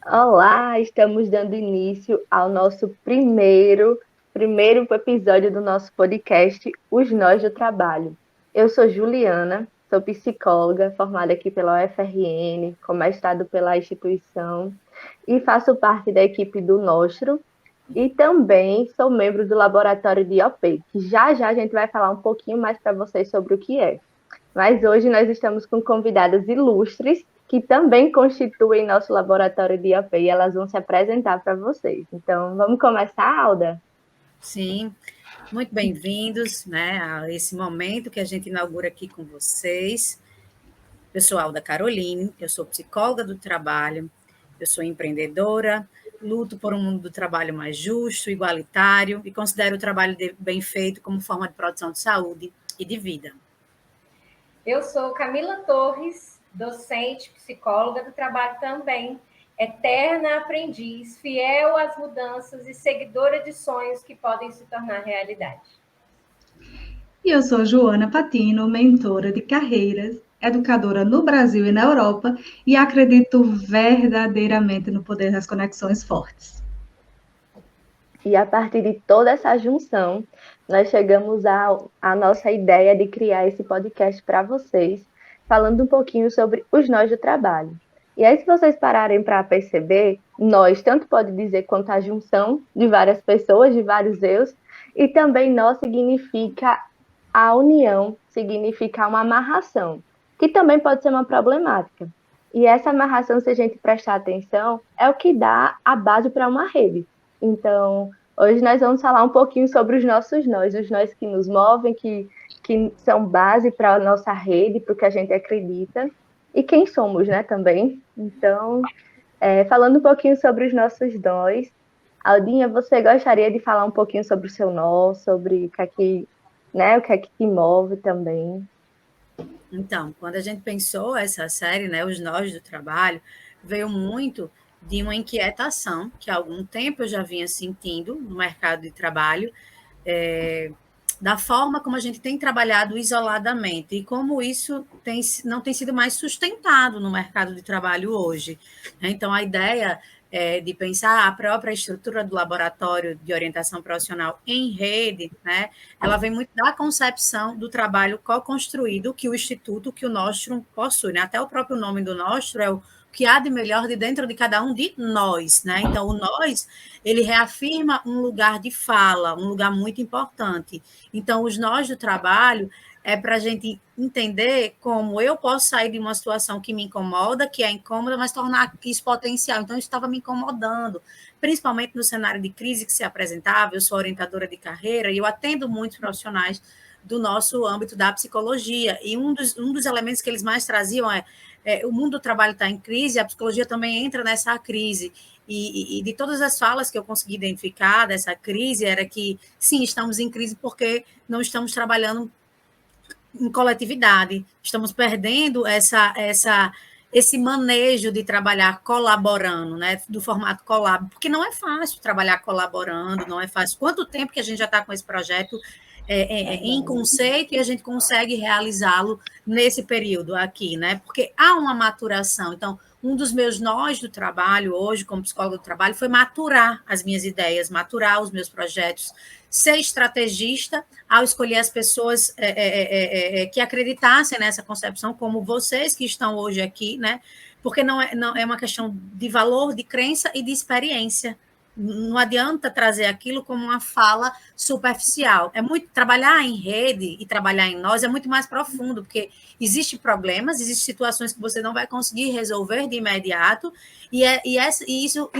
Olá, estamos dando início ao nosso primeiro episódio do nosso podcast Os Nós do Trabalho. Eu sou Juliana, sou psicóloga, formada aqui pela UFRN, com mestrado pela instituição, e faço parte da equipe do Nostro, e também sou membro do laboratório de IOP, que já a gente vai falar um pouquinho mais para vocês sobre o que é. Mas hoje nós estamos com convidadas ilustres que também constituem nosso laboratório de IAP e elas vão se apresentar para vocês. Então, vamos começar, Alda? Sim, muito bem-vindos, né, a esse momento que a gente inaugura aqui com vocês. Eu sou Alda Caroline, eu sou psicóloga do trabalho, eu sou empreendedora, luto por um mundo do trabalho mais justo, igualitário e considero o trabalho bem feito como forma de produção de saúde e de vida. Eu sou Camila Torres, docente, psicóloga do trabalho também, eterna aprendiz, fiel às mudanças e seguidora de sonhos que podem se tornar realidade. E eu sou Joana Patino, mentora de carreiras, educadora no Brasil e na Europa, e acredito verdadeiramente no poder das conexões fortes. E a partir de toda essa junção, nós chegamos à nossa ideia de criar esse podcast para vocês, falando um pouquinho sobre os nós do trabalho. E aí, se vocês pararem para perceber, nós tanto pode dizer quanto a junção de várias pessoas, de vários eus, e também nós significa a união, significa uma amarração, que também pode ser uma problemática. E essa amarração, se a gente prestar atenção, é o que dá a base para uma rede. Então, hoje nós vamos falar um pouquinho sobre os nossos nós, os nós que nos movem, que são base para a nossa rede, para o que a gente acredita, e quem somos, né, também. Então, falando um pouquinho sobre os nossos nós, Aldinha, você gostaria de falar um pouquinho sobre o seu nó, sobre o que é que te move também? Então, quando a gente pensou essa série, né, Os Nós do Trabalho, veio muito de uma inquietação que há algum tempo eu já vinha sentindo no mercado de trabalho, da forma como a gente tem trabalhado isoladamente e como isso não tem sido mais sustentado no mercado de trabalho hoje. Então, a ideia de pensar a própria estrutura do laboratório de orientação profissional em rede, né, ela vem muito da concepção do trabalho co-construído que o Instituto, que o Nostrum possui. Né? Até o próprio nome do Nostrum é o que há de melhor de dentro de cada um de nós. Né? Então, o nós, ele reafirma um lugar de fala, um lugar muito importante. Então, os nós do trabalho é para a gente entender como eu posso sair de uma situação que me incomoda, que é incômoda, mas tornar isso potencial. Então, isso estava me incomodando, principalmente no cenário de crise que se apresentava. Eu sou orientadora de carreira e eu atendo muitos profissionais do nosso âmbito da psicologia. E um dos elementos que eles mais traziam o mundo do trabalho está em crise, a psicologia também entra nessa crise. E de todas as falas que eu consegui identificar dessa crise, era que, sim, estamos em crise porque não estamos trabalhando em coletividade, estamos perdendo esse manejo de trabalhar colaborando, né, do formato collab, porque não é fácil trabalhar colaborando, não é fácil. Quanto tempo que a gente já está com esse projeto em conceito e a gente consegue realizá-lo nesse período aqui, né? Porque há uma maturação. Então, um dos meus nós do trabalho hoje, como psicóloga do trabalho, foi maturar as minhas ideias, maturar os meus projetos, ser estrategista ao escolher as pessoas que acreditassem nessa concepção, como vocês que estão hoje aqui, né? Porque não é uma questão de valor, de crença e de experiência. Não adianta trazer aquilo como uma fala superficial. É muito trabalhar em rede e trabalhar em nós é muito mais profundo, porque existem problemas, existem situações que você não vai conseguir resolver de imediato, e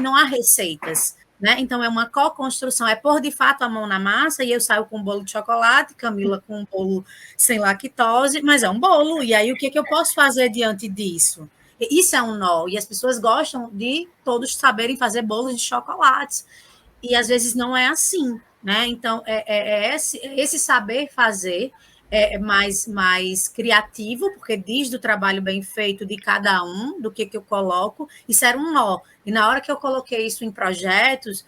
não há receitas. Né? Então, é uma co-construção, é pôr de fato a mão na massa, e eu saio com um bolo de chocolate, Camila com um bolo sem lactose, mas é um bolo, e aí o que eu posso fazer diante disso? Isso é um nó, e as pessoas gostam de todos saberem fazer bolos de chocolates, e às vezes não é assim, né? Então, esse saber fazer mais criativo, porque diz do trabalho bem feito de cada um, do que eu coloco, isso era um nó. E na hora que eu coloquei isso em projetos,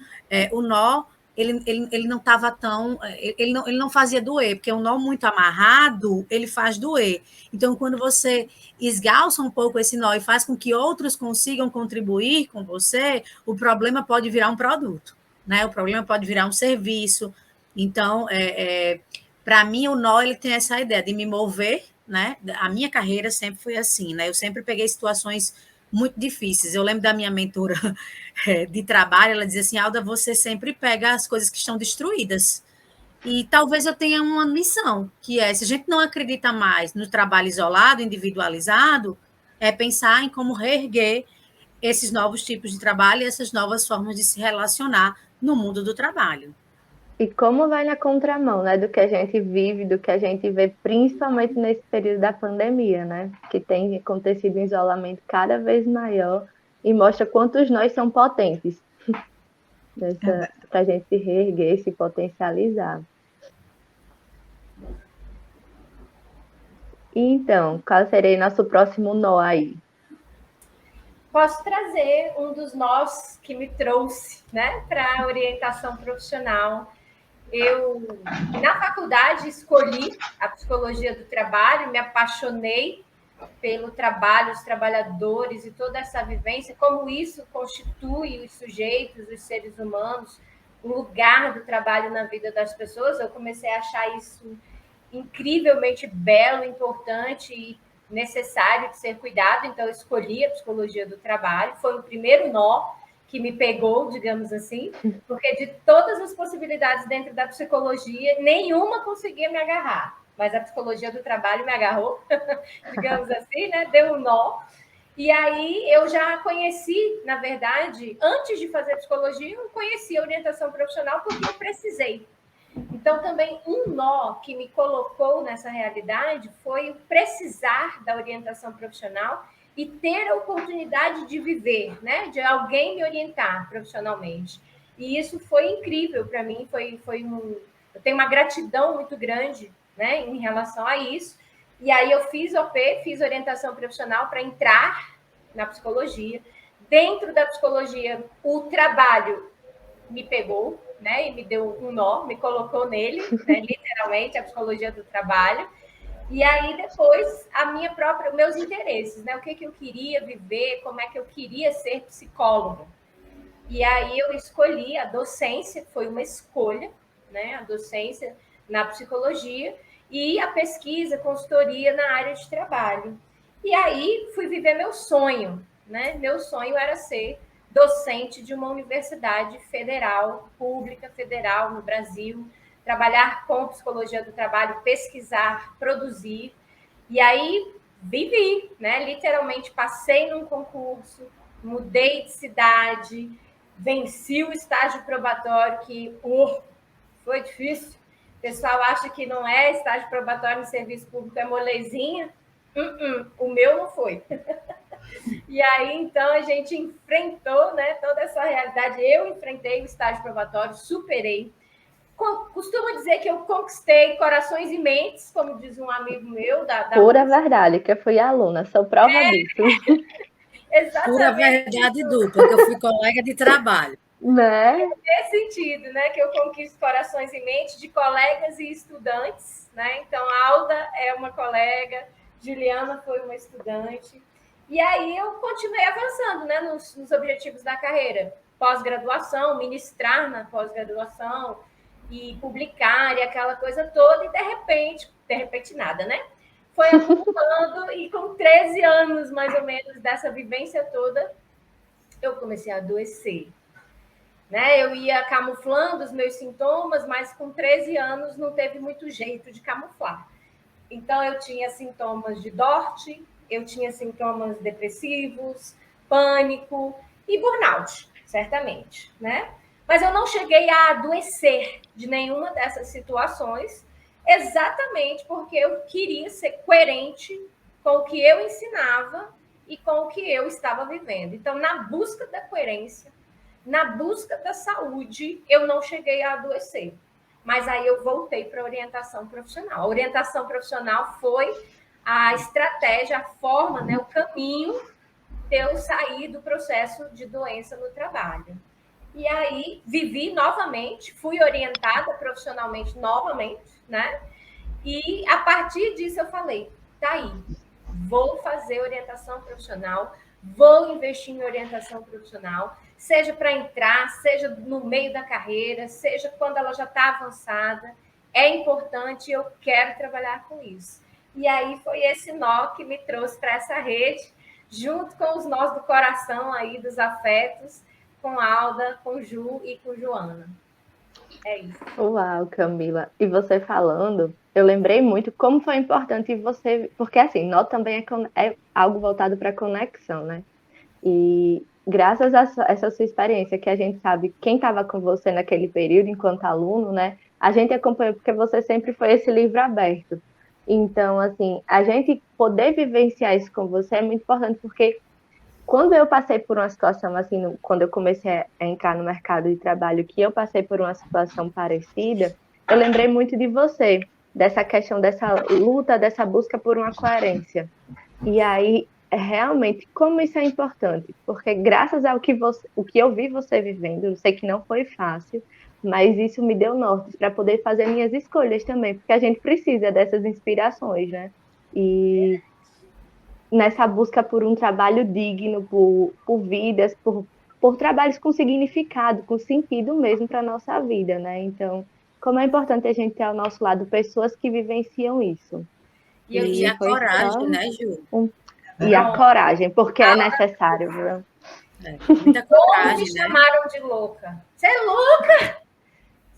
o nó ele não estava tão. Ele não fazia doer, porque um nó muito amarrado, ele faz doer. Então, quando você esgalça um pouco esse nó e faz com que outros consigam contribuir com você, o problema pode virar um produto, né? O problema pode virar um serviço. Então, para mim, o nó ele tem essa ideia de me mover, né? A minha carreira sempre foi assim, né? Eu sempre peguei situações muito difíceis. Eu lembro da minha mentora de trabalho, ela dizia assim, Alda, você sempre pega as coisas que estão destruídas. E talvez eu tenha uma missão, que é, se a gente não acredita mais no trabalho isolado, individualizado, é pensar em como reerguer esses novos tipos de trabalho e essas novas formas de se relacionar no mundo do trabalho. E como vai na contramão, né, do que a gente vive, do que a gente vê, principalmente nesse período da pandemia, né, que tem acontecido um isolamento cada vez maior e mostra quantos nós são potentes para a gente se reerguer, se potencializar. E então, qual seria nosso próximo nó aí? Posso trazer um dos nós que me trouxe, né, para a orientação profissional. Eu, na faculdade, escolhi a psicologia do trabalho, me apaixonei pelo trabalho, os trabalhadores e toda essa vivência, como isso constitui os sujeitos, os seres humanos, o lugar do trabalho na vida das pessoas. Eu comecei a achar isso incrivelmente belo, importante e necessário de ser cuidado, então eu escolhi a psicologia do trabalho, foi o primeiro nó que me pegou, digamos assim, porque de todas as possibilidades dentro da psicologia, nenhuma conseguia me agarrar, mas a psicologia do trabalho me agarrou, digamos assim, né? Deu um nó. E aí eu já conheci, na verdade, antes de fazer psicologia, eu conheci a orientação profissional porque eu precisei. Então, também um nó que me colocou nessa realidade foi o precisar da orientação profissional e ter a oportunidade de viver, né? De alguém me orientar profissionalmente. E isso foi incrível para mim, eu tenho uma gratidão muito grande, né, em relação a isso. E aí eu fiz OP, fiz orientação profissional para entrar na psicologia. Dentro da psicologia, o trabalho me pegou, né, e me deu um nó, me colocou nele, né, literalmente, a psicologia do trabalho. E aí depois meus interesses, né, o que eu queria viver, como é que eu queria ser psicólogo. E aí eu escolhi a docência, foi uma escolha, né, a docência na psicologia e a pesquisa, consultoria na área de trabalho. E aí fui viver meu sonho, né? Meu sonho era ser docente de uma universidade federal, pública federal no Brasil, trabalhar com psicologia do trabalho, pesquisar, produzir. E aí vivi, né? Literalmente passei num concurso, mudei de cidade, venci o estágio probatório, que foi difícil. O pessoal acha que não é estágio probatório no serviço público, é molezinha. O meu não foi. E aí, então, a gente enfrentou, né, toda essa realidade. Eu enfrentei o estágio probatório, superei. Costumo dizer que eu conquistei corações e mentes, como diz um amigo meu. Pura verdade, que eu fui aluna, sou prova disso. Exatamente. Pura verdade dupla, que eu fui colega de trabalho. Né? Nesse sentido, né, que eu conquisto corações e mentes de colegas e estudantes, né? Então, a Alda é uma colega, Juliana foi uma estudante. E aí eu continuei avançando, né, nos objetivos da carreira. Pós-graduação, ministrar na pós-graduação e publicar e aquela coisa toda. E, de repente nada, né? Foi acumulando e com 13 anos, mais ou menos, dessa vivência toda, eu comecei a adoecer. Né? Eu ia camuflando os meus sintomas, mas com 13 anos não teve muito jeito de camuflar. Então, eu tinha sintomas de DORT, eu tinha sintomas depressivos, pânico e burnout, certamente, né? Mas eu não cheguei a adoecer de nenhuma dessas situações, exatamente porque eu queria ser coerente com o que eu ensinava e com o que eu estava vivendo. Então, na busca da coerência, na busca da saúde, eu não cheguei a adoecer. Mas aí eu voltei para a orientação profissional. A orientação profissional foi a estratégia, a forma, né, o caminho de eu sair do processo de doença no trabalho. E aí vivi novamente, fui orientada profissionalmente novamente, né? E a partir disso eu falei, tá aí, vou fazer orientação profissional, vou investir em orientação profissional, seja para entrar, seja no meio da carreira, seja quando ela já está avançada, é importante, eu quero trabalhar com isso. E aí foi esse nó que me trouxe para essa rede, junto com os nós do coração aí, dos afetos, com Alda, com Ju e com Joana. É isso. Uau, Camila. E você falando, eu lembrei muito como foi importante você, porque assim, nó também é algo voltado para conexão, né? E graças a essa sua experiência, que a gente sabe quem estava com você naquele período enquanto aluno, né? A gente acompanhou porque você sempre foi esse livro aberto. Então, assim, a gente poder vivenciar isso com você é muito importante, porque quando eu passei por uma situação assim, quando eu comecei a entrar no mercado de trabalho, que eu passei por uma situação parecida, eu lembrei muito de você, dessa questão dessa luta, dessa busca por uma coerência. E aí, realmente, como isso é importante? Porque graças ao que o que eu vi você vivendo, eu sei que não foi fácil, mas isso me deu norte para poder fazer minhas escolhas também, porque a gente precisa dessas inspirações, né? E nessa busca por um trabalho digno, por vidas, por trabalhos com significado, com sentido mesmo para a nossa vida, né? Então, como é importante a gente ter ao nosso lado pessoas que vivenciam isso. E a coragem, né, Ju? E a coragem, porque é necessário, viu? Muita coragem, me chamaram de louca. Você é louca?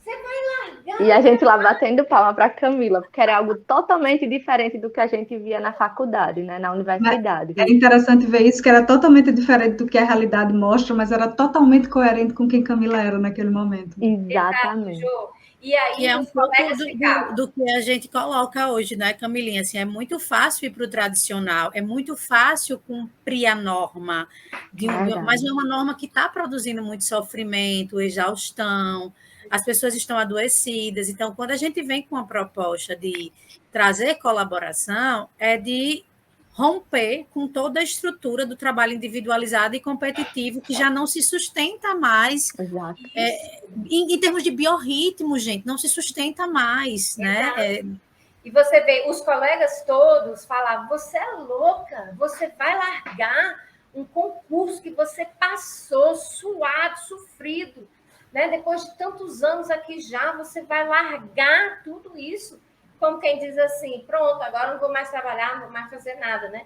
Você vai largar? E a gente lá batendo palma para Camila, porque era algo totalmente diferente do que a gente via na faculdade, né, na universidade. É interessante ver isso, que era totalmente diferente do que a realidade mostra, mas era totalmente coerente com quem Camila era naquele momento. Exatamente. Exato, e aí, é um pouco do que a gente coloca hoje, né, Camilinha? Assim, é muito fácil ir para o tradicional, é muito fácil cumprir a norma, mas é uma norma que está produzindo muito sofrimento, exaustão, as pessoas estão adoecidas. Então, quando a gente vem com uma proposta de trazer colaboração, é de romper com toda a estrutura do trabalho individualizado e competitivo que já não se sustenta mais em termos de biorritmo, gente, não se sustenta mais, né? E você vê, os colegas todos falavam, você é louca, você vai largar um concurso que você passou, suado, sofrido, né? Depois de tantos anos aqui já, você vai largar tudo isso, como quem diz assim, pronto, agora não vou mais trabalhar, não vou mais fazer nada, né?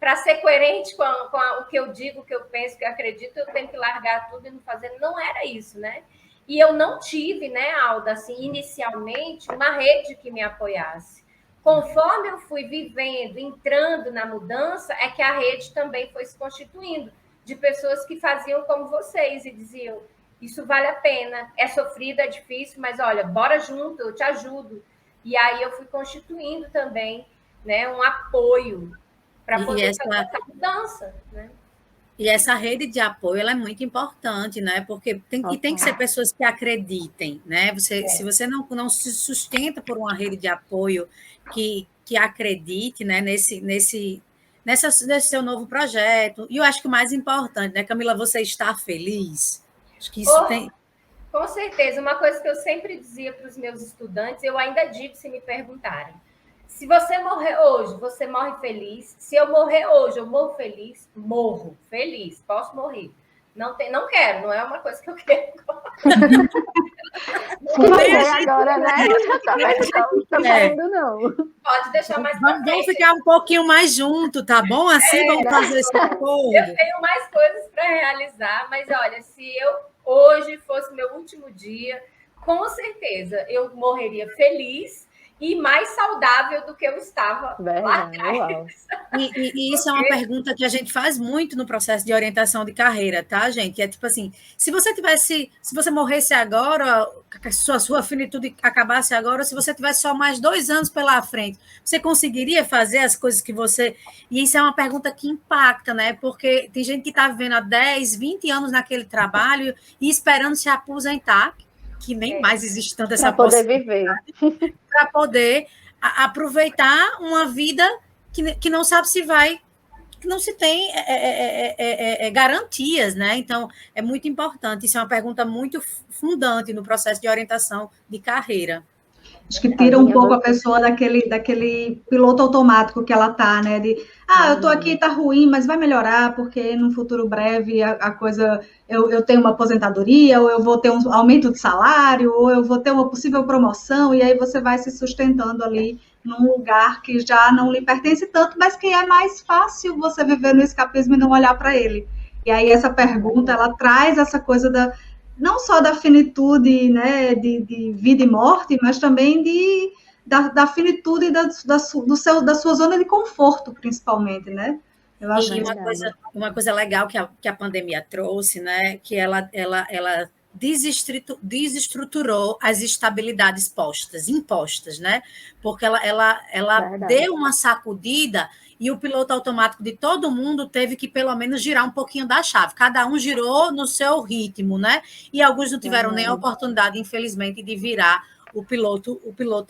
Para ser coerente com o que eu digo, o que eu penso, o que eu acredito, eu tenho que largar tudo e não fazer. Não era isso, né? E eu não tive, né, Alda, assim, inicialmente, uma rede que me apoiasse. Conforme eu fui vivendo, entrando na mudança, é que a rede também foi se constituindo de pessoas que faziam como vocês e diziam, isso vale a pena, é sofrido, é difícil, mas olha, bora junto, eu te ajudo. E aí eu fui constituindo também, né, um apoio para poder fazer essa mudança, né? E essa rede de apoio ela é muito importante, né? Porque tem que ser pessoas que acreditem, né? Se você não se sustenta por uma rede de apoio que acredite, né? Nesse seu novo projeto. E eu acho que o mais importante, né, Camila, você está feliz? Acho que isso tem. Com certeza. Uma coisa que eu sempre dizia para os meus estudantes, eu ainda digo se me perguntarem. Se você morrer hoje, você morre feliz. Se eu morrer hoje, eu morro feliz. Morro feliz. Posso morrer. Não quero, não é uma coisa que eu quero. Não agora, né? Também não estou querendo, não. Pode deixar mais pra frente. Vamos ficar um pouquinho mais junto, tá bom? Assim vamos fazer esse acordo. Eu tenho mais coisas para realizar, mas olha, se eu hoje fosse meu último dia, com certeza eu morreria feliz e mais saudável do que eu estava lá atrás. E isso é uma pergunta que a gente faz muito no processo de orientação de carreira, tá, gente? É tipo assim, se você morresse agora, sua finitude acabasse agora, se você tivesse só mais 2 anos pela frente, você conseguiria fazer as coisas que você... E isso é uma pergunta que impacta, né? Porque tem gente que está vivendo há 10, 20 anos naquele trabalho e esperando se aposentar, que nem mais existe tanta essa possibilidade, para poder aproveitar uma vida que não sabe se vai não se tem garantias, né? Então, é muito importante. Isso é uma pergunta muito fundante no processo de orientação de carreira. Acho que tira um pouco a pessoa daquele piloto automático que ela tá, né? Eu tô aqui, tá ruim, mas vai melhorar, porque no futuro breve a coisa, eu tenho uma aposentadoria, ou eu vou ter um aumento de salário, ou eu vou ter uma possível promoção, e aí você vai se sustentando ali num lugar que já não lhe pertence tanto, mas que é mais fácil você viver no escapismo e não olhar para ele. E aí essa pergunta, ela traz essa coisa não só da finitude, né, de vida e morte, mas também da finitude da sua zona de conforto, princituralmente, né? Eu acho e uma coisa legal que a pandemia trouxe, né, que ela desestruturou as estabilidades impostas, né? Porque ela deu uma sacudida e o piloto automático de todo mundo teve que, pelo menos, girar um pouquinho da chave. Cada um girou no seu ritmo, né? E alguns não tiveram nem a oportunidade, infelizmente, de virar o piloto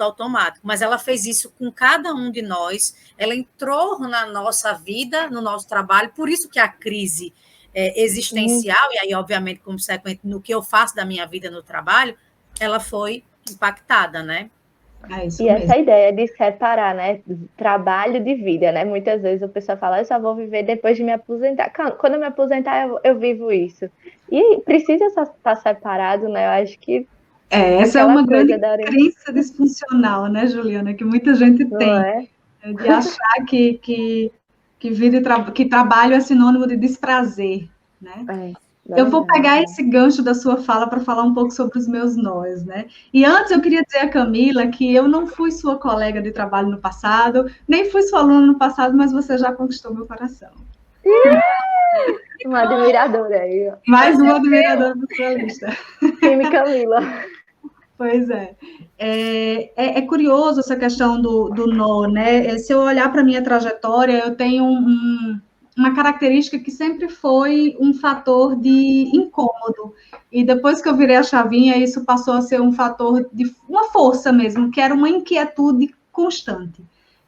automático. Mas ela fez isso com cada um de nós. Ela entrou na nossa vida, no nosso trabalho. Por isso que a crise existencial, e aí, obviamente, consequente no que eu faço da minha vida no trabalho, ela foi impactada, né? E essa ideia de separar, né, trabalho de vida, né? Muitas vezes o pessoal fala, eu só vou viver depois de me aposentar. Quando eu me aposentar, eu vivo isso. E precisa estar separado, né? Eu acho que essa é uma grande crença disfuncional, né, Juliana, que muita gente tem, de achar que vida que trabalho é sinônimo de desprazer, né? Eu vou pegar esse gancho da sua fala para falar um pouco sobre os meus nós, né? E antes eu queria dizer a Camila que eu não fui sua colega de trabalho no passado, nem fui sua aluna no passado, mas você já conquistou meu coração. Uma admiradora aí. Mais uma admiradora da sua lista. Time Camila. Pois é. É curioso essa questão do nó, né? Se eu olhar para a minha trajetória, eu tenho uma característica que sempre foi um fator de incômodo. E depois que eu virei a chavinha, isso passou a ser um fator de uma força mesmo, que era uma inquietude constante.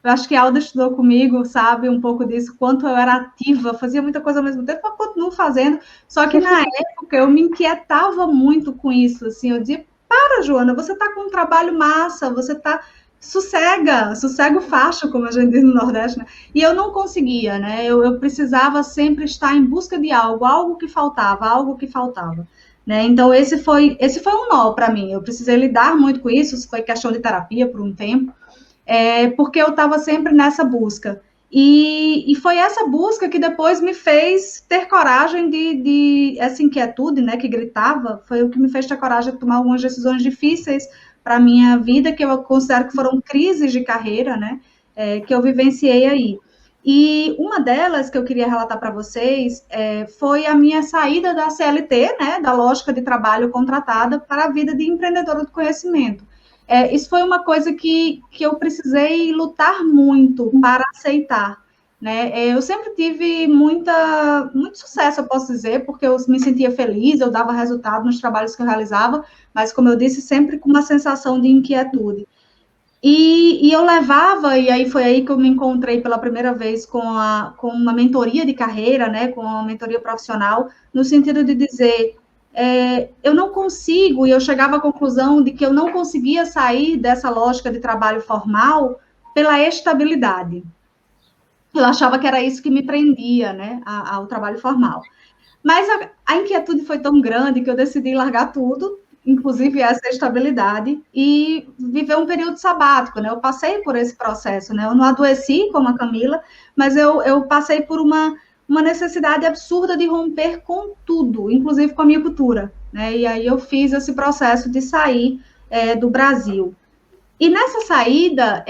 Eu acho que a Alda estudou comigo, sabe, um pouco disso, quanto eu era ativa, fazia muita coisa ao mesmo tempo, eu continuo fazendo, só que na época eu me inquietava muito com isso, assim, eu dizia, para, Joana, você está com um trabalho massa, você está... sossega o facho, como a gente diz no Nordeste, né? E eu não conseguia, né? Eu precisava sempre estar em busca de algo que faltava, né? Então, esse foi um nó para mim, eu precisei lidar muito com isso foi questão de terapia por um tempo, porque eu estava sempre nessa busca. E foi essa busca que depois me fez ter coragem de essa inquietude, né, que gritava, foi o que me fez ter coragem de tomar algumas decisões difíceis para a minha vida, que eu considero que foram crises de carreira, né, que eu vivenciei aí. E uma delas que eu queria relatar para vocês foi a minha saída da CLT, né, da lógica de trabalho contratada, para a vida de empreendedora do conhecimento. Isso foi uma coisa que eu precisei lutar muito para aceitar, né? Eu sempre tive muito sucesso, eu posso dizer, porque eu me sentia feliz, eu dava resultado nos trabalhos que eu realizava, mas, como eu disse, sempre com uma sensação de inquietude. E eu levava, e aí foi aí que eu me encontrei pela primeira vez com uma mentoria de carreira, né, com uma mentoria profissional, no sentido de dizer... eu não consigo, e eu chegava à conclusão de que eu não conseguia sair dessa lógica de trabalho formal pela estabilidade. Eu achava que era isso que me prendia, né, ao trabalho formal. Mas a inquietude foi tão grande que eu decidi largar tudo, inclusive essa estabilidade, e viver um período sabático, né? Eu passei por esse processo, né? Eu não adoeci como a Camila, mas eu passei por uma necessidade absurda de romper com tudo, inclusive com a minha cultura, né? E aí eu fiz esse processo de sair do Brasil. E nessa saída,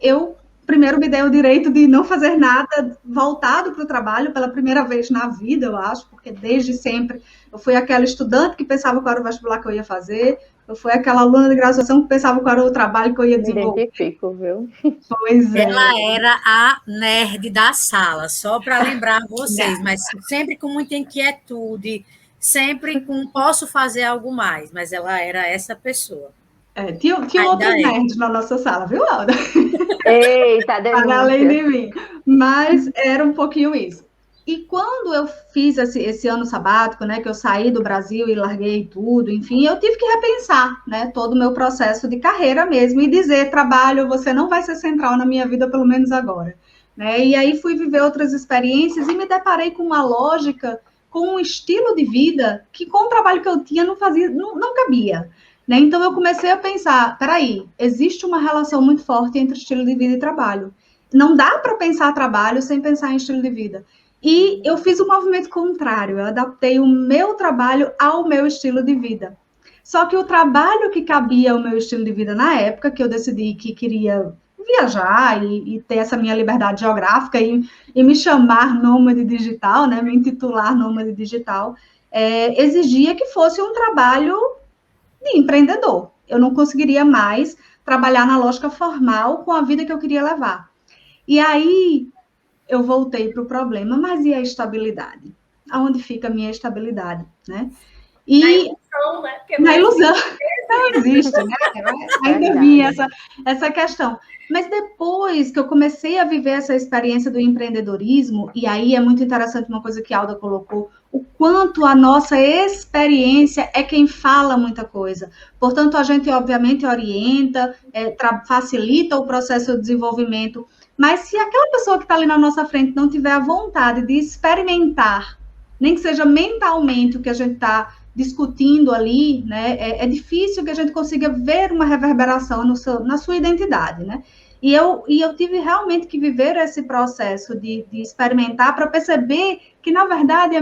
eu primeiro me dei o direito de não fazer nada voltado para o trabalho pela primeira vez na vida, eu acho, porque desde sempre eu fui aquela estudante que pensava qual era o vestibular que eu ia fazer, eu fui aquela aluna de graduação que pensava qual era o trabalho que eu ia desenvolver. Me identifico, viu? Pois é. Ela era a nerd da sala, só para lembrar vocês, mas sempre com muita inquietude, sempre com posso fazer algo mais, mas ela era essa pessoa. Tinha outros nerds na nossa sala, viu, Alda? Eita, denúncia. Além de mim. Mas era um pouquinho isso. E quando eu fiz esse ano sabático, né, que eu saí do Brasil e larguei tudo, enfim, eu tive que repensar, né, todo o meu processo de carreira mesmo e dizer, trabalho, você não vai ser central na minha vida, pelo menos agora. Né? E aí fui viver outras experiências e me deparei com uma lógica, com um estilo de vida que com o trabalho que eu tinha não cabia. Né? Então eu comecei a pensar, peraí, existe uma relação muito forte entre estilo de vida e trabalho. Não dá para pensar trabalho sem pensar em estilo de vida. E eu fiz o movimento contrário, eu adaptei o meu trabalho ao meu estilo de vida. Só que o trabalho que cabia ao meu estilo de vida na época, que eu decidi que queria viajar e ter essa minha liberdade geográfica e me chamar nômade digital, né, me intitular nômade digital, exigia que fosse um trabalho de empreendedor. Eu não conseguiria mais trabalhar na lógica formal com a vida que eu queria levar. E aí eu voltei para o problema, mas e a estabilidade? Aonde fica a minha estabilidade, né? E na ilusão, né? Na ilusão, não existe, né? Ainda vinha essa questão. Mas depois que eu comecei a viver essa experiência do empreendedorismo, e aí é muito interessante uma coisa que a Alda colocou, o quanto a nossa experiência é quem fala muita coisa. Portanto, a gente, obviamente, orienta, facilita o processo de desenvolvimento, mas se aquela pessoa que está ali na nossa frente não tiver a vontade de experimentar, nem que seja mentalmente o que a gente está discutindo ali, né, é difícil que a gente consiga ver uma reverberação na sua identidade, né? E eu tive realmente que viver esse processo de experimentar para perceber que, na verdade, a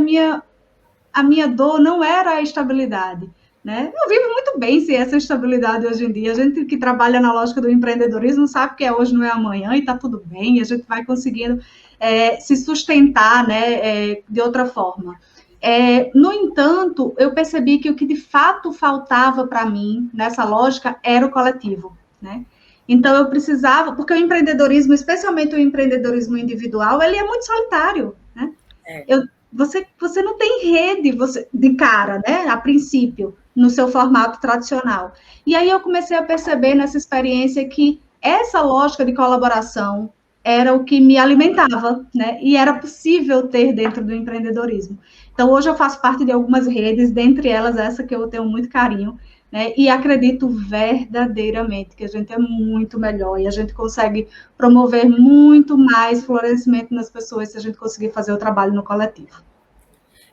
minha dor não era a estabilidade, né? Eu vivo muito bem sem essa estabilidade hoje em dia. A gente que trabalha na lógica do empreendedorismo sabe que hoje não é amanhã e está tudo bem, e a gente vai conseguindo se sustentar, né, de outra forma. No entanto, eu percebi que o que de fato faltava para mim nessa lógica era o coletivo, né? Então eu precisava, porque o empreendedorismo, especialmente o empreendedorismo individual, ele é muito solitário, né? Você não tem rede de cara, né? A princípio, no seu formato tradicional. E aí eu comecei a perceber nessa experiência que essa lógica de colaboração era o que me alimentava, né? E era possível ter dentro do empreendedorismo. Então, hoje eu faço parte de algumas redes, dentre elas essa que eu tenho muito carinho, né? E acredito verdadeiramente que a gente é muito melhor e a gente consegue promover muito mais florescimento nas pessoas se a gente conseguir fazer o trabalho no coletivo.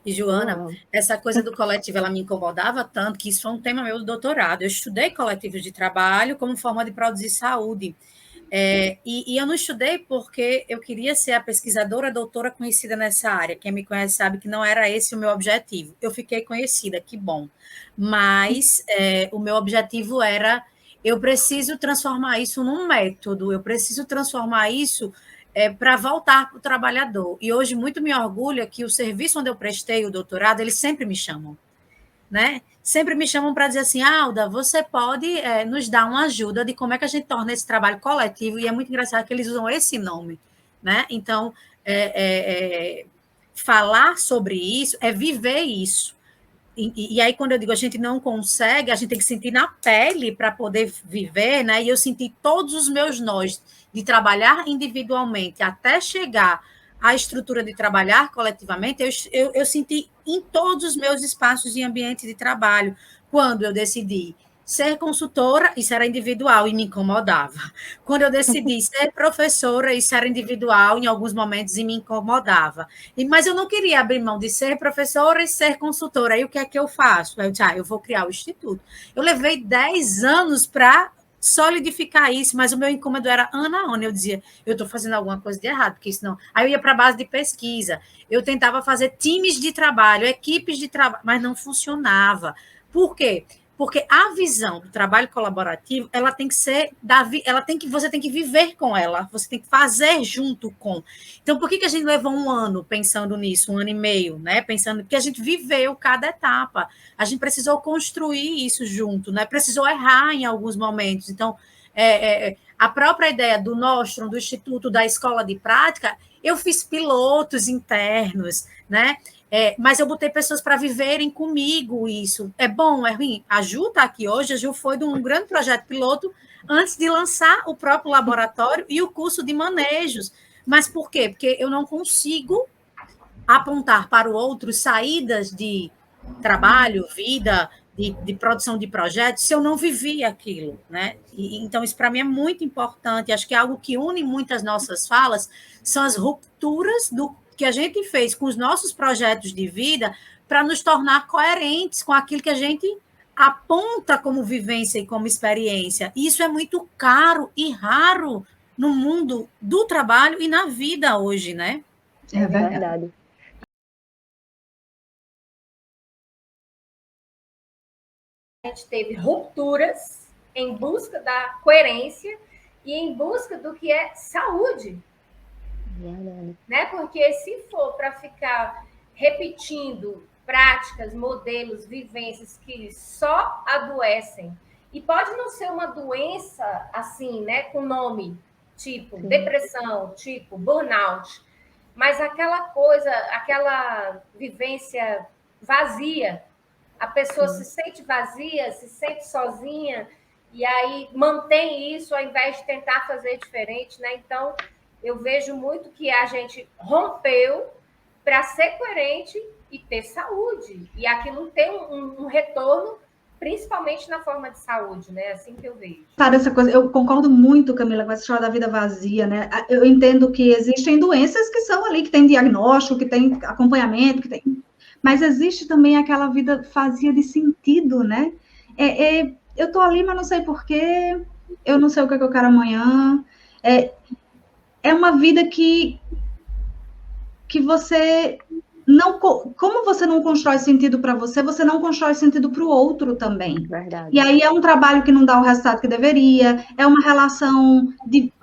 E, Joana, essa coisa do coletivo, ela me incomodava tanto que isso foi um tema meu do doutorado. Eu estudei coletivos de trabalho como forma de produzir saúde. E eu não estudei porque eu queria ser a pesquisadora, doutora conhecida nessa área. Quem me conhece sabe que não era esse o meu objetivo. Eu fiquei conhecida, que bom. Mas o meu objetivo era, eu preciso transformar isso num método, eu preciso transformar isso para voltar para o trabalhador. E hoje muito me orgulha que o serviço onde eu prestei o doutorado, eles sempre me chamam. Né? Sempre me chamam para dizer assim, Alda, você pode nos dar uma ajuda de como é que a gente torna esse trabalho coletivo, e é muito engraçado que eles usam esse nome, né? Então, falar sobre isso é viver isso. E aí, quando eu digo a gente não consegue, a gente tem que sentir na pele para poder viver, né? E eu senti todos os meus nós de trabalhar individualmente até chegar à estrutura de trabalhar coletivamente, eu senti em todos os meus espaços e ambientes de trabalho, quando eu decidi ser consultora, isso era individual e me incomodava. Quando eu decidi ser professora, isso era individual em alguns momentos e me incomodava. Mas eu não queria abrir mão de ser professora e ser consultora. Aí o que é que eu faço? Eu vou criar o instituto. Eu levei 10 anos para solidificar isso, mas o meu incômodo era Ana, eu dizia, eu estou fazendo alguma coisa de errado, porque isso não... Aí eu ia para a base de pesquisa, eu tentava fazer times de trabalho, equipes de trabalho, mas não funcionava. Por quê? Porque a visão do trabalho colaborativo, ela tem que ser, você tem que viver com ela, você tem que fazer junto com. Então, por que a gente levou um ano pensando nisso, 1 ano e meio, né? Pensando que a gente viveu cada etapa, a gente precisou construir isso junto, né? Precisou errar em alguns momentos. Então, a própria ideia do Nostrum, do Instituto, da Escola de Prática, eu fiz pilotos internos, né? Mas eu botei pessoas para viverem comigo isso. É bom, é ruim? A Ju está aqui hoje, a Ju foi de um grande projeto piloto antes de lançar o próprio laboratório e o curso de manejos. Mas por quê? Porque eu não consigo apontar para o outro saídas de trabalho, vida, de produção de projetos, se eu não vivi aquilo, né? Então, isso para mim é muito importante. Acho que é algo que une muitas nossas falas, são as rupturas do que a gente fez com os nossos projetos de vida para nos tornar coerentes com aquilo que a gente aponta como vivência e como experiência. E isso é muito caro e raro no mundo do trabalho e na vida hoje, né? É verdade. A gente teve rupturas em busca da coerência e em busca do que é saúde. Né? Porque se for para ficar repetindo práticas, modelos, vivências que só adoecem, e pode não ser uma doença assim, né, com nome, tipo depressão, tipo burnout, mas aquela coisa, aquela vivência vazia, a pessoa se sente vazia, se sente sozinha, e aí mantém isso ao invés de tentar fazer diferente, né? Então, eu vejo muito que a gente rompeu para ser coerente e ter saúde. E aquilo tem um retorno, principalmente na forma de saúde, né? Assim que eu vejo. Sabe, essa coisa, eu concordo muito, Camila, com essa história da vida vazia, né? Eu entendo que existem doenças que são ali, que tem diagnóstico, que tem acompanhamento, que tem... Mas existe também aquela vida vazia de sentido, né? Eu tô ali, mas não sei porquê, eu não sei o que eu quero amanhã. É uma vida que você não... Como você não constrói sentido para você, você não constrói sentido para o outro também. Verdade. E aí é um trabalho que não dá o resultado que deveria, é uma relação de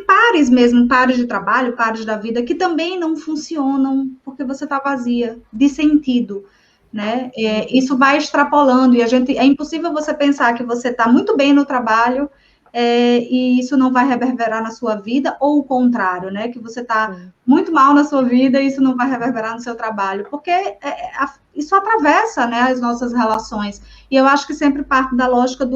pares mesmo, pares de trabalho, pares da vida, que também não funcionam porque você está vazia de sentido, né? Isso vai extrapolando e é impossível você pensar que você está muito bem no trabalho e isso não vai reverberar na sua vida, ou o contrário, né? Que você está muito mal na sua vida e isso não vai reverberar no seu trabalho, porque isso atravessa, né, as nossas relações. E eu acho que sempre parte da lógica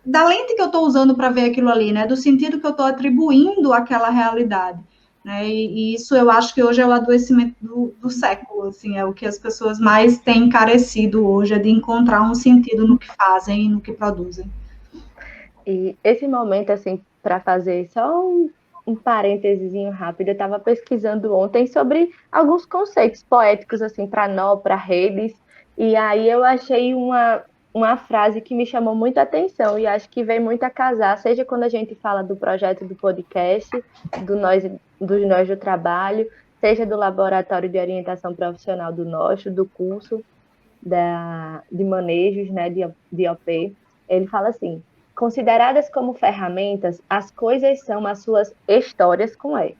da lente que eu estou usando para ver aquilo ali, né? Do sentido que eu estou atribuindo àquela realidade. Né? E isso eu acho que hoje é o adoecimento do século, assim, é o que as pessoas mais têm encarecido hoje, é de encontrar um sentido no que fazem e no que produzem. E esse momento, assim, para fazer só um parênteses rápido, eu estava pesquisando ontem sobre alguns conceitos poéticos, assim, para nó, para redes, e aí eu achei uma frase que me chamou muita atenção e acho que vem muito a casar, seja quando a gente fala do projeto do podcast, dos nós do trabalho, seja do laboratório de orientação profissional do nosso, do curso de manejos, né, de OP. Ele fala assim: consideradas como ferramentas, as coisas são as suas histórias com E.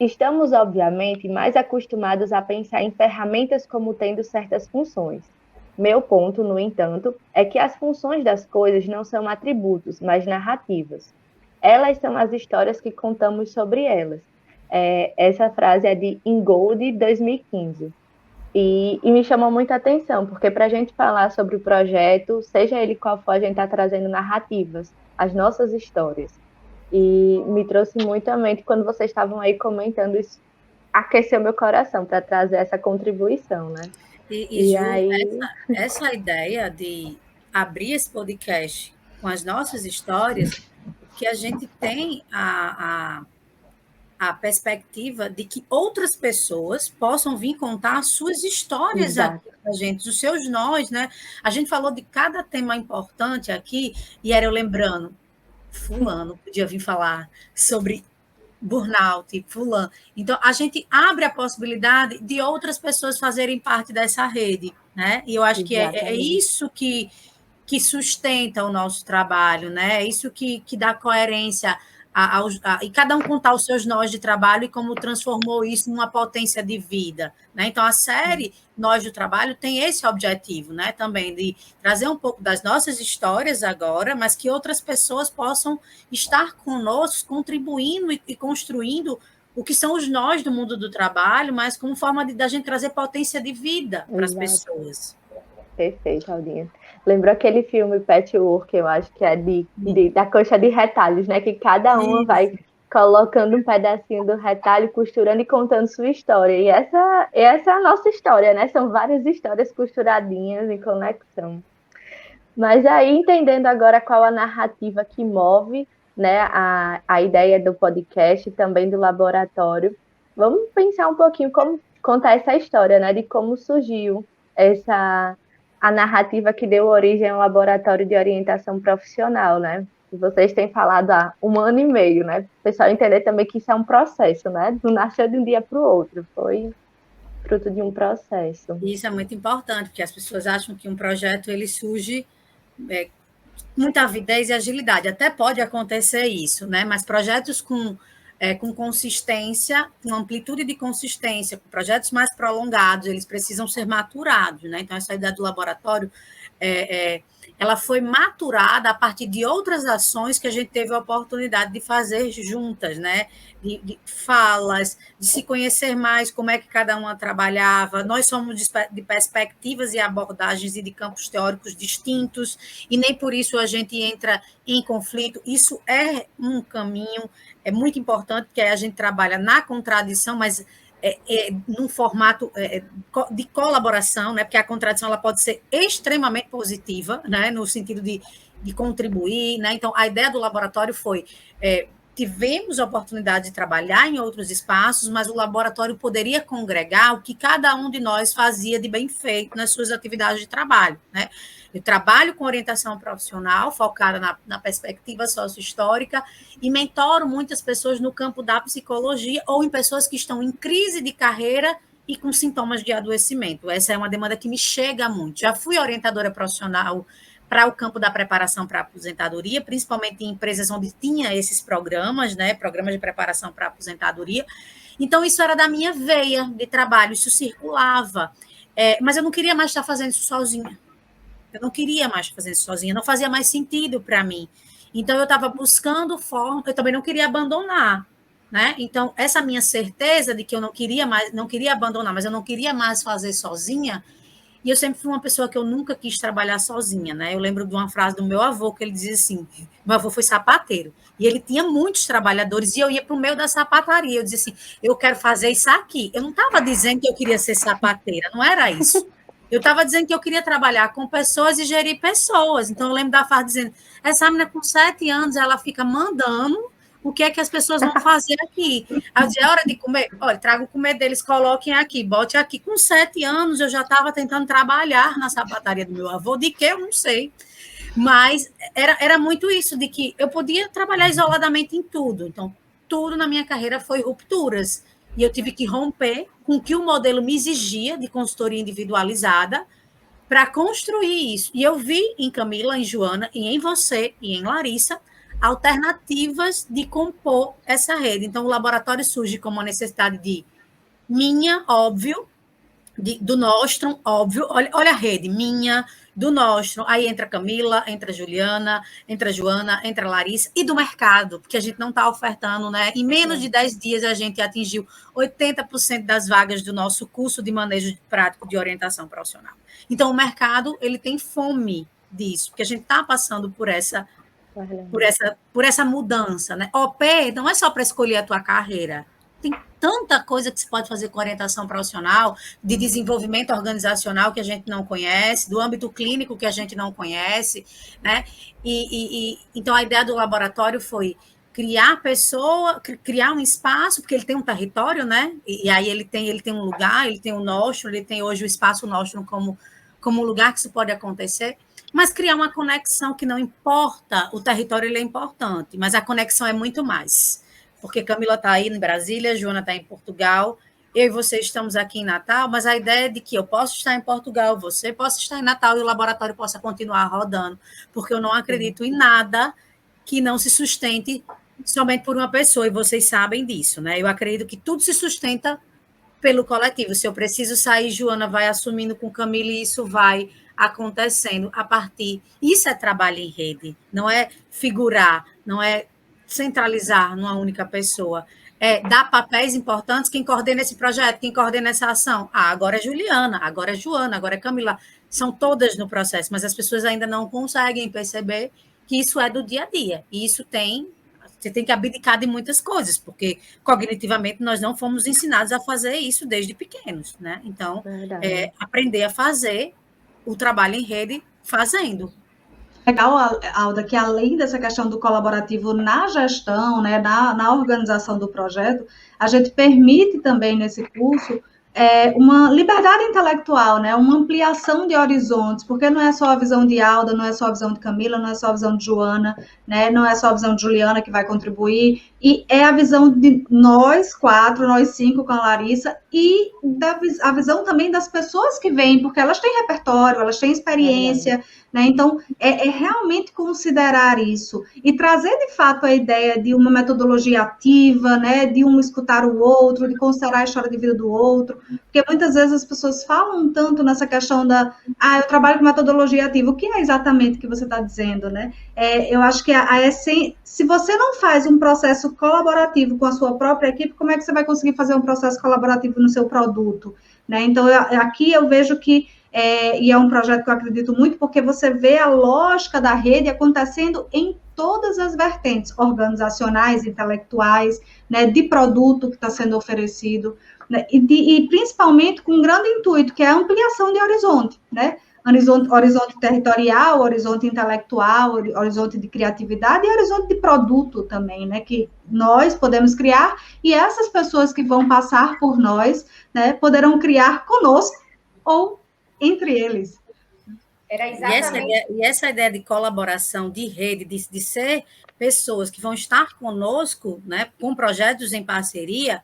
Estamos, obviamente, mais acostumados a pensar em ferramentas como tendo certas funções. Meu ponto, no entanto, é que as funções das coisas não são atributos, mas narrativas. Elas são as histórias que contamos sobre elas. Essa frase é de Ingold, 2015. E me chamou muita atenção, porque para a gente falar sobre o projeto, seja ele qual for, a gente está trazendo narrativas, as nossas histórias. E me trouxe muito à mente quando vocês estavam aí comentando isso, aqueceu meu coração para trazer essa contribuição, né? E Ju, aí... essa ideia de abrir esse podcast com as nossas histórias, que a gente tem a perspectiva de que outras pessoas possam vir contar as suas histórias aqui para a gente, os seus nós, né? A gente falou de cada tema importante aqui, e era eu lembrando, fulano podia vir falar sobre burnout, fulano. Então, a gente abre a possibilidade de outras pessoas fazerem parte dessa rede, né? E eu acho que é isso que sustenta o nosso trabalho, né? É isso que dá coerência e cada um contar os seus nós de trabalho e como transformou isso numa potência de vida, né? Então, a série Nós do Trabalho tem esse objetivo, né? Também de trazer um pouco das nossas histórias agora, mas que outras pessoas possam estar conosco, contribuindo e construindo o que são os nós do mundo do trabalho, mas como forma da gente trazer potência de vida para as pessoas. Perfeito, Aldinha. Lembrou aquele filme Patchwork, eu acho que é da coxa de retalhos, né? Que cada uma vai colocando um pedacinho do retalho, costurando e contando sua história. E essa é a nossa história, né? São várias histórias costuradinhas em conexão. Mas aí, entendendo agora qual a narrativa que move, né, a ideia do podcast e também do laboratório, vamos pensar um pouquinho como contar essa história, né, de como surgiu a narrativa que deu origem ao laboratório de orientação profissional, né? Vocês têm falado há 1 ano e meio, né? O pessoal entender também que isso é um processo, né? Não nasceu de um dia para o outro, foi fruto de um processo. Isso é muito importante, porque as pessoas acham que um projeto ele surge muita avidez e agilidade. Até pode acontecer isso, né? Mas projetos com consistência, com amplitude de consistência, com projetos mais prolongados, eles precisam ser maturados, né? Então, essa ideia do laboratório, ela foi maturada a partir de outras ações que a gente teve a oportunidade de fazer juntas, né? De falas, de se conhecer mais como é que cada uma trabalhava. Nós somos de perspectivas e abordagens e de campos teóricos distintos, e nem por isso a gente entra em conflito. Isso é um caminho, é muito importante, porque a gente trabalha na contradição, mas num formato de colaboração, né? Porque a contradição ela pode ser extremamente positiva, né? No sentido de contribuir, né? Então, a ideia do laboratório foi tivemos a oportunidade de trabalhar em outros espaços, mas o laboratório poderia congregar o que cada um de nós fazia de bem feito nas suas atividades de trabalho, né? Eu trabalho com orientação profissional, focada na perspectiva sociohistórica, e mentoro muitas pessoas no campo da psicologia ou em pessoas que estão em crise de carreira e com sintomas de adoecimento. Essa é uma demanda que me chega muito. Já fui orientadora profissional para o campo da preparação para a aposentadoria, principalmente em empresas onde tinha esses programas, né, programas de preparação para a aposentadoria. Então, isso era da minha veia de trabalho, isso circulava. Mas eu não queria mais estar fazendo isso sozinha. Eu não queria mais fazer isso sozinha, não fazia mais sentido para mim. Então, eu estava buscando forma, eu também não queria abandonar, né? Então, essa minha certeza de que eu não queria abandonar, mas eu não queria mais fazer sozinha, e eu sempre fui uma pessoa que eu nunca quis trabalhar sozinha, né? Eu lembro de uma frase do meu avô, que ele dizia assim, meu avô foi sapateiro, e ele tinha muitos trabalhadores, e eu ia para o meio da sapataria, eu dizia assim, eu quero fazer isso aqui. Eu não estava dizendo que eu queria ser sapateira, não era isso. Eu estava dizendo que eu queria trabalhar com pessoas e gerir pessoas. Então, eu lembro da frase dizendo, essa menina com 7 anos, ela fica mandando o que é que as pessoas vão fazer aqui. Aí eu dizia, é hora de comer? Olha, traga o comer deles, coloquem aqui, bote aqui. Com 7 anos, eu já estava tentando trabalhar na sapataria do meu avô, de que eu não sei. Mas era muito isso, de que eu podia trabalhar isoladamente em tudo. Então, tudo na minha carreira foi rupturas. E eu tive que romper com o que o modelo me exigia de consultoria individualizada para construir isso. E eu vi em Camila, em Joana, e em você, e em Larissa, alternativas de compor essa rede. Então, o laboratório surge como uma necessidade de minha, óbvio, do Nostrum, óbvio, olha a rede, minha, do Nostrum, aí entra a Camila, entra a Juliana, entra a Joana, entra a Larissa, e do mercado, porque a gente não está ofertando, né? Em menos de 10 dias a gente atingiu 80% das vagas do nosso curso de manejo prático de orientação profissional. Então, o mercado, ele tem fome disso, porque a gente está passando por essa mudança, né? OP não é só para escolher a tua carreira, tem tanta coisa que se pode fazer com orientação profissional, de desenvolvimento organizacional que a gente não conhece, do âmbito clínico que a gente não conhece, né? Então, a ideia do laboratório foi criar um espaço, porque ele tem um território, né? E aí ele tem um lugar, ele tem o Nostrum, ele tem hoje o espaço Nostrum como lugar que isso pode acontecer, mas criar uma conexão que não importa, o território ele é importante, mas a conexão é muito mais. Porque Camila está aí em Brasília, Joana está em Portugal, eu e você estamos aqui em Natal, mas a ideia é de que eu posso estar em Portugal, você possa estar em Natal e o laboratório possa continuar rodando, porque eu não acredito em nada que não se sustente somente por uma pessoa, e vocês sabem disso, né? Eu acredito que tudo se sustenta pelo coletivo. Se eu preciso sair, Joana vai assumindo com Camila e isso vai acontecendo a partir... Isso é trabalho em rede, não é figurar, não é centralizar numa única pessoa. dá papéis importantes, quem coordena esse projeto, quem coordena essa ação. Agora é Juliana, agora é Joana, agora é Camila. São todas no processo, mas as pessoas ainda não conseguem perceber que isso é do dia a dia. E isso você tem que abdicar de muitas coisas, porque cognitivamente nós não fomos ensinados a fazer isso desde pequenos, né? Então, aprender a fazer o trabalho em rede fazendo. Legal, Alda, que além dessa questão do colaborativo na gestão, né, na organização do projeto, a gente permite também nesse curso uma liberdade intelectual, né, uma ampliação de horizontes, porque não é só a visão de Alda, não é só a visão de Camila, não é só a visão de Joana, né, não é só a visão de Juliana que vai contribuir, e é a visão de nós quatro, nós cinco com a Larissa, e a visão também das pessoas que vêm, porque elas têm repertório, elas têm experiência, né, então é realmente considerar isso e trazer de fato a ideia de uma metodologia ativa, né, de um escutar o outro, de considerar a história de vida do outro, porque muitas vezes as pessoas falam tanto nessa questão eu trabalho com metodologia ativa, o que é exatamente que você está dizendo, né? Eu acho que se você não faz um processo colaborativo com a sua própria equipe, como é que você vai conseguir fazer um processo colaborativo no seu produto, né? Então, aqui eu vejo que e é um projeto que eu acredito muito, porque você vê a lógica da rede acontecendo em todas as vertentes organizacionais, intelectuais, né, de produto que está sendo oferecido, né, e principalmente com um grande intuito, que é a ampliação de horizonte, né? Horizonte territorial, horizonte intelectual, horizonte de criatividade e horizonte de produto também, né? Que nós podemos criar e essas pessoas que vão passar por nós, né, poderão criar conosco ou entre eles. Era exatamente... E essa ideia de colaboração, de rede, de ser pessoas que vão estar conosco, né, com projetos em parceria,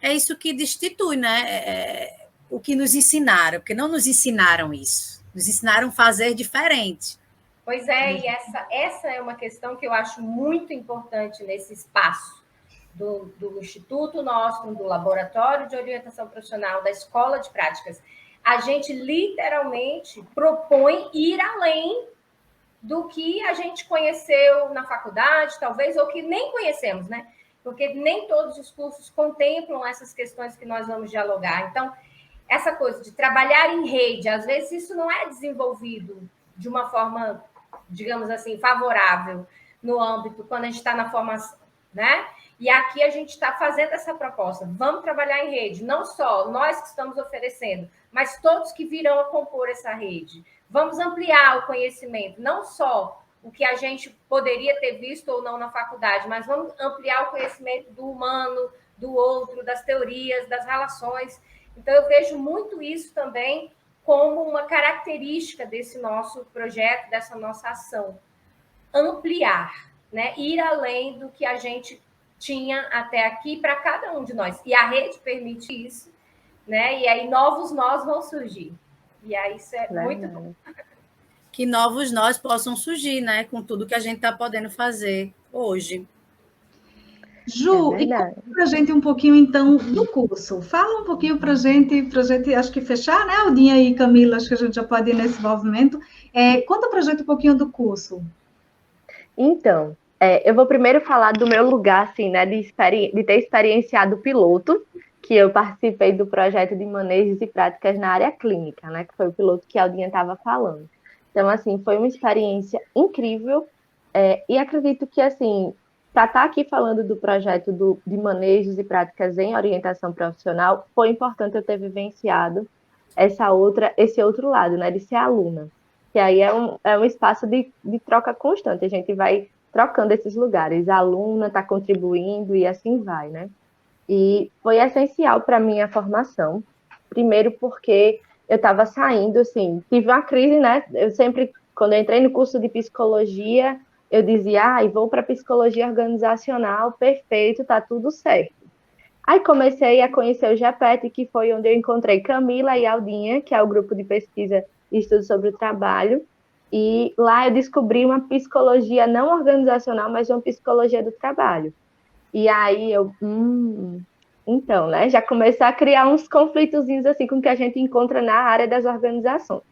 é isso que destitui, né, o que nos ensinaram, porque não nos ensinaram isso, nos ensinaram a fazer diferente. Pois é, e essa é uma questão que eu acho muito importante nesse espaço do Instituto nosso, do Laboratório de Orientação Profissional, da Escola de Práticas. A gente literalmente propõe ir além do que a gente conheceu na faculdade, talvez, ou que nem conhecemos, né? Porque nem todos os cursos contemplam essas questões que nós vamos dialogar. Então, essa coisa de trabalhar em rede, às vezes isso não é desenvolvido de uma forma, digamos assim, favorável no âmbito, quando a gente está na formação, né? E aqui a gente está fazendo essa proposta. Vamos trabalhar em rede, não só nós que estamos oferecendo, mas todos que virão a compor essa rede. Vamos ampliar o conhecimento, não só o que a gente poderia ter visto ou não na faculdade, mas vamos ampliar o conhecimento do humano, do outro, das teorias, das relações. Então, eu vejo muito isso também como uma característica desse nosso projeto, dessa nossa ação. Ampliar, né? Ir além do que a gente tinha até aqui para cada um de nós. E a rede permite isso, né? E aí novos nós vão surgir. E aí isso é muito bom. Que novos nós possam surgir, né? Com tudo que a gente está podendo fazer hoje. Ju, e conta para a gente um pouquinho, então, do curso. Fala um pouquinho para a gente, acho que fechar, né, Aldinha e Camila, acho que a gente já pode ir nesse envolvimento. Conta para a gente um pouquinho do curso. Então, eu vou primeiro falar do meu lugar, assim, né, de ter experienciado o piloto, que eu participei do projeto de manejos e práticas na área clínica, né, que foi o piloto que a Aldinha estava falando. Então, assim, foi uma experiência incrível, e acredito que, assim, para estar aqui falando do projeto de manejos e práticas em orientação profissional, foi importante eu ter vivenciado esse outro lado, né, de ser aluna. Que aí é um espaço de troca constante, a gente vai trocando esses lugares, a aluna está contribuindo e assim vai, né? E foi essencial para a minha formação, primeiro porque eu estava saindo, assim, tive uma crise, né? Eu sempre, quando eu entrei no curso de psicologia, eu dizia, vou para psicologia organizacional, perfeito, tá tudo certo. Aí comecei a conhecer o GEPET, que foi onde eu encontrei Camila e Aldinha, que é o grupo de pesquisa e estudo sobre o trabalho, e lá eu descobri uma psicologia não organizacional, mas uma psicologia do trabalho. E aí eu, então, né, já comecei a criar uns conflitozinhos assim com o que a gente encontra na área das organizações.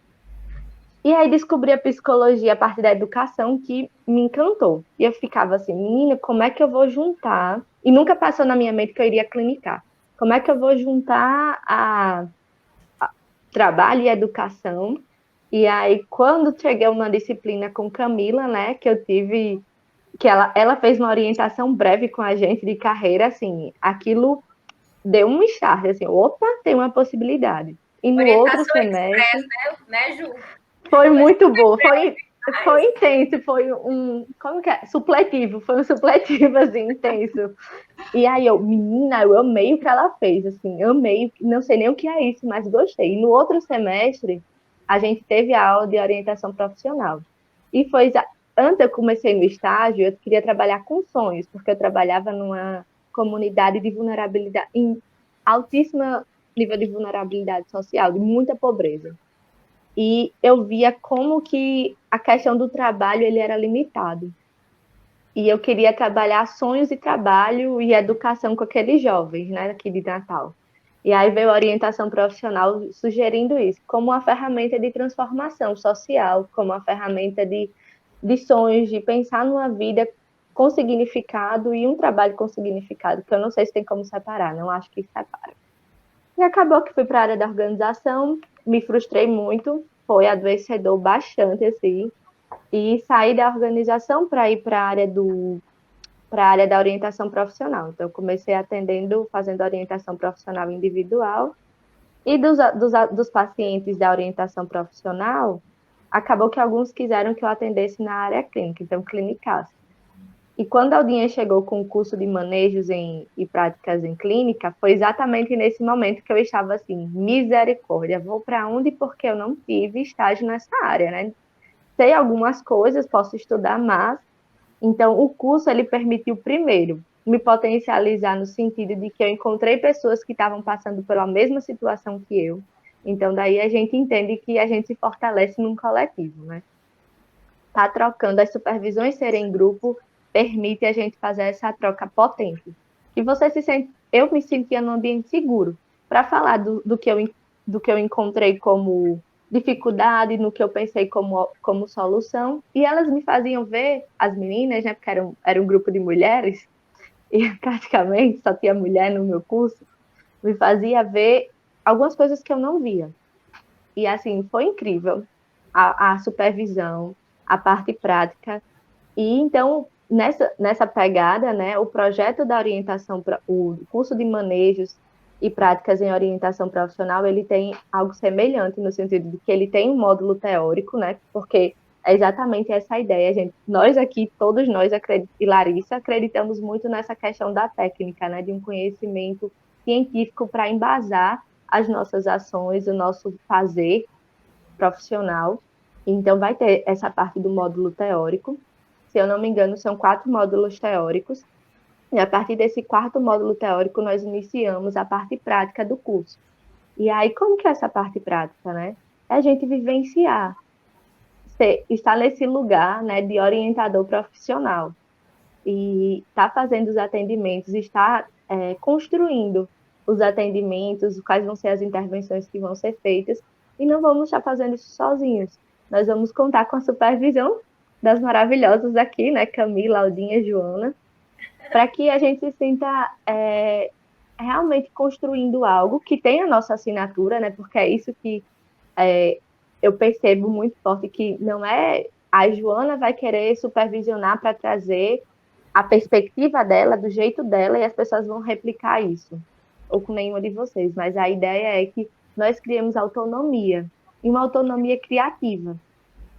E aí descobri a psicologia a partir da educação, que me encantou. E eu ficava assim, menina, como é que eu vou juntar e nunca passou na minha mente que eu iria clinicar. Como é que eu vou juntar a trabalho e educação? E aí, quando cheguei uma disciplina com Camila, né, que eu tive, que ela fez uma orientação breve com a gente de carreira, assim, aquilo deu um start, assim, opa, tem uma possibilidade. E no outro semestre... né, Ju? Foi muito bom, foi intenso, como que é? Supletivo, foi um supletivo, assim, intenso. E aí menina, eu amei o que ela fez, assim, amei, não sei nem o que é isso, mas gostei. E no outro semestre, a gente teve a aula de orientação profissional. E antes eu comecei no estágio, eu queria trabalhar com sonhos, porque eu trabalhava numa comunidade de vulnerabilidade, em altíssimo nível de vulnerabilidade social, de muita pobreza. E eu via como que a questão do trabalho ele era limitado. E eu queria trabalhar sonhos e trabalho e educação com aqueles jovens, né, aqui de Natal. E aí veio a orientação profissional sugerindo isso, como uma ferramenta de transformação social, como uma ferramenta de sonhos, de pensar numa vida com significado e um trabalho com significado, que eu não sei se tem como separar, não acho que separa. E acabou que fui para a área da organização, me frustrei muito, foi adoecedor bastante, assim, e saí da organização para ir para a área da orientação profissional. Então, comecei atendendo, fazendo orientação profissional individual, e dos pacientes da orientação profissional, acabou que alguns quiseram que eu atendesse na área clínica, então, clinicasse. E quando a Aldinha chegou com o curso de manejos e práticas em clínica, foi exatamente nesse momento que eu estava assim, misericórdia, vou para onde porque eu não tive estágio nessa área, né? Sei algumas coisas, posso estudar, mas então o curso ele permitiu primeiro me potencializar no sentido de que eu encontrei pessoas que estavam passando pela mesma situação que eu. Então daí a gente entende que a gente se fortalece num coletivo, né? Tá trocando, as supervisões serem em grupo permite a gente fazer essa troca potente. E você se sente, eu me sentia num ambiente seguro para falar do que eu encontrei como dificuldade, no que eu pensei como solução, e elas me faziam ver, as meninas, né, porque era um grupo de mulheres, e praticamente só tinha mulher no meu curso, me fazia ver algumas coisas que eu não via. E assim, foi incrível a supervisão, a parte prática. E então, nessa pegada, né, o projeto da orientação, o curso de manejos e práticas em orientação profissional, ele tem algo semelhante, no sentido de que ele tem um módulo teórico, né, porque é exatamente essa ideia, gente. Nós aqui, todos nós, e Larissa, acreditamos muito nessa questão da técnica, né, de um conhecimento científico para embasar as nossas ações, o nosso fazer profissional. Então, vai ter essa parte do módulo teórico. Se eu não me engano, são 4 módulos teóricos. E a partir desse 4º módulo teórico, nós iniciamos a parte prática do curso. E aí, como que é essa parte prática, né? É a gente vivenciar, estar nesse lugar, né, de orientador profissional. E estar fazendo os atendimentos, estar construindo os atendimentos, quais vão ser as intervenções que vão ser feitas, e não vamos estar fazendo isso sozinhos. Nós vamos contar com a supervisão das maravilhosas aqui, né, Camila, Aldinha e Joana, para que a gente se sinta realmente construindo algo que tenha a nossa assinatura, né, porque é isso que eu percebo muito forte, que não é a Joana vai querer supervisionar para trazer a perspectiva dela, do jeito dela, e as pessoas vão replicar isso, ou com nenhuma de vocês, mas a ideia é que nós criemos autonomia, e uma autonomia criativa,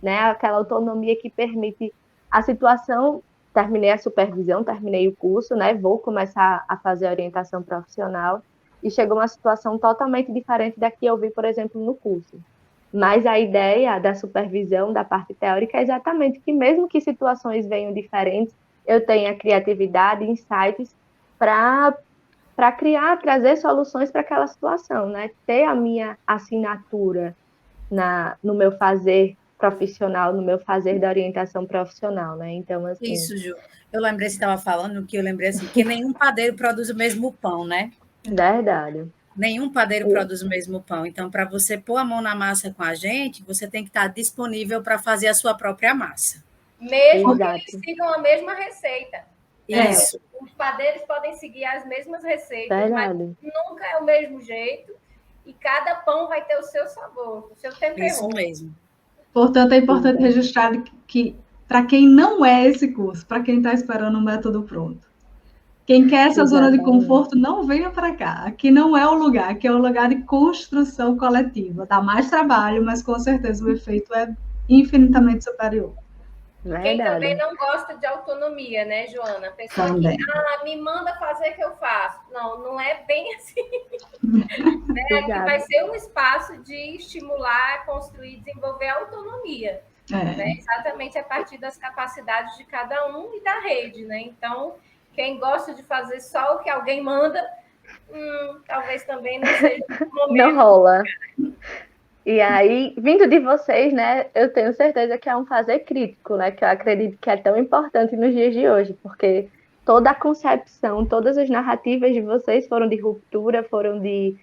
né? Aquela autonomia que permite a situação, terminei a supervisão, terminei o curso, né? Vou começar a fazer a orientação profissional, e chegou uma situação totalmente diferente da que eu vi, por exemplo, no curso. Mas a ideia da supervisão, da parte teórica, é exatamente que mesmo que situações venham diferentes, eu tenha criatividade, insights para criar, trazer soluções para aquela situação, né? Ter a minha assinatura no meu fazer profissional, no meu fazer da orientação profissional, né? Então, assim... Isso, Ju. Eu lembrei, você estava falando, que eu lembrei assim, que nenhum padeiro produz o mesmo pão, né? Verdade. Nenhum padeiro produz o mesmo pão. Então, para você pôr a mão na massa com a gente, você tem que estar disponível para fazer a sua própria massa. Mesmo que eles sigam a mesma receita. Isso. Os padeiros podem seguir as mesmas receitas, Verdade. mas nunca é o mesmo jeito. E cada pão vai ter o seu sabor, o seu tempero. Isso mesmo. Portanto, é importante registrar que para quem não é esse curso, para quem está esperando um método pronto, quem quer essa zona de conforto, não venha para cá. Aqui não é o lugar, aqui é um lugar de construção coletiva. Dá mais trabalho, mas com certeza o efeito é infinitamente superior. Quem também não gosta de autonomia, né, Joana? A pessoa também. que me manda fazer que eu faço. Não, não é bem assim. Né? Aqui vai ser um espaço de estimular, construir, desenvolver a autonomia. Né? Exatamente a partir das capacidades de cada um e da rede, né? Então, quem gosta de fazer só o que alguém manda, talvez também não seja o momento. Não rola. E aí, vindo de vocês, né, eu tenho certeza que é um fazer crítico, né, que eu acredito que é tão importante nos dias de hoje, porque toda a concepção, todas as narrativas de vocês foram de ruptura, foram de,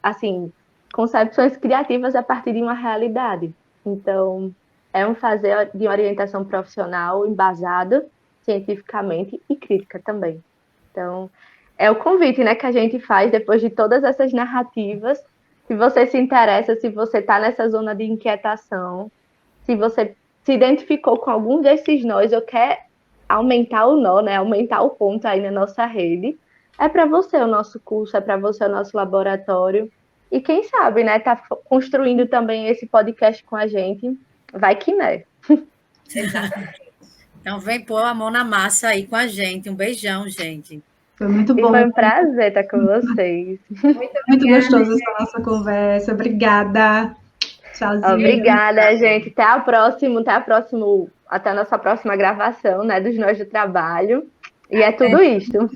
assim, concepções criativas a partir de uma realidade. Então, é um fazer de orientação profissional embasado cientificamente e crítica também. Então, é o convite, né, que a gente faz depois de todas essas narrativas. Se você se interessa, se você está nessa zona de inquietação, se você se identificou com algum desses nós ou quer aumentar o nó, né, aumentar o ponto aí na nossa rede, é para você o nosso curso, é para você o nosso laboratório. E quem sabe, né, tá construindo também esse podcast com a gente. Vai que né. Então vem pôr a mão na massa aí com a gente. Um beijão, gente. Foi muito bom. E foi um prazer estar com vocês. Muito gostoso essa nossa conversa. Obrigada. Tchauzinho. Obrigada, gente. Até a nossa próxima gravação, né, dos Nós do Trabalho. E é tudo isto.